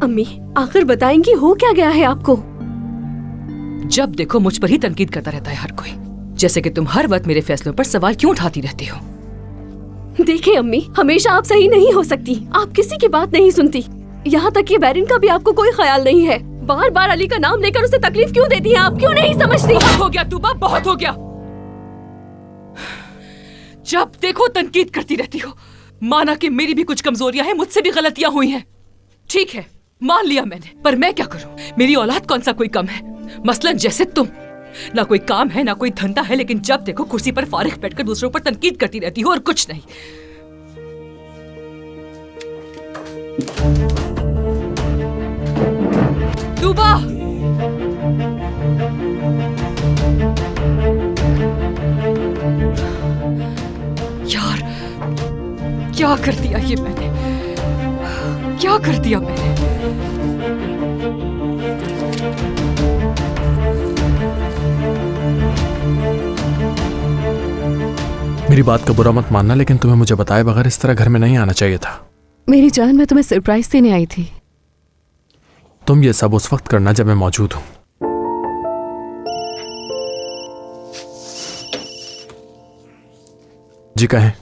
अम्मी आखिर बताएंगी हो क्या गया है आपको? जब देखो मुझ पर ही तनकीद करता रहता है हर कोई, जैसे कि तुम हर वक्त मेरे फैसलों पर सवाल क्यों उठाती रहती हो। देखिए अम्मी, हमेशा आप सही नहीं हो सकती। आप किसी की बात नहीं सुनती। यहाँ तक कि बैरिन का भी आपको कोई ख्याल नहीं है। बार बार अली का नाम लेकर उसे तकलीफ क्यों देती हैं आप? क्यों नहीं समझती? बहुत हो गया तूबा, बहुत हो गया। जब देखो तनकीद करती रहती हो। माना कि मेरी भी कुछ कमजोरियां हैं, मुझसे भी गलतियां हुई हैं, ठीक है मान लिया मैंने, पर मैं क्या करूं? मेरी औलाद कौन सा कोई कम है? मसलन जैसे तुम, ना कोई काम है ना कोई धंधा है, लेकिन जब देखो कुर्सी पर फारिग बैठकर दूसरों पर तनकीद करती रहती हो और कुछ नहीं। तूबा, यार क्या कर दिया ये मैंने, क्या कर दिया मैंने? मेरी बात का बुरा मत मानना, लेकिन तुम्हें मुझे बताए बगैर इस तरह घर में नहीं आना चाहिए था। मेरी जान, मैं तुम्हें सरप्राइज देने आई थी। तुम ये सब उस वक्त करना जब मैं मौजूद हूं। जी कहें।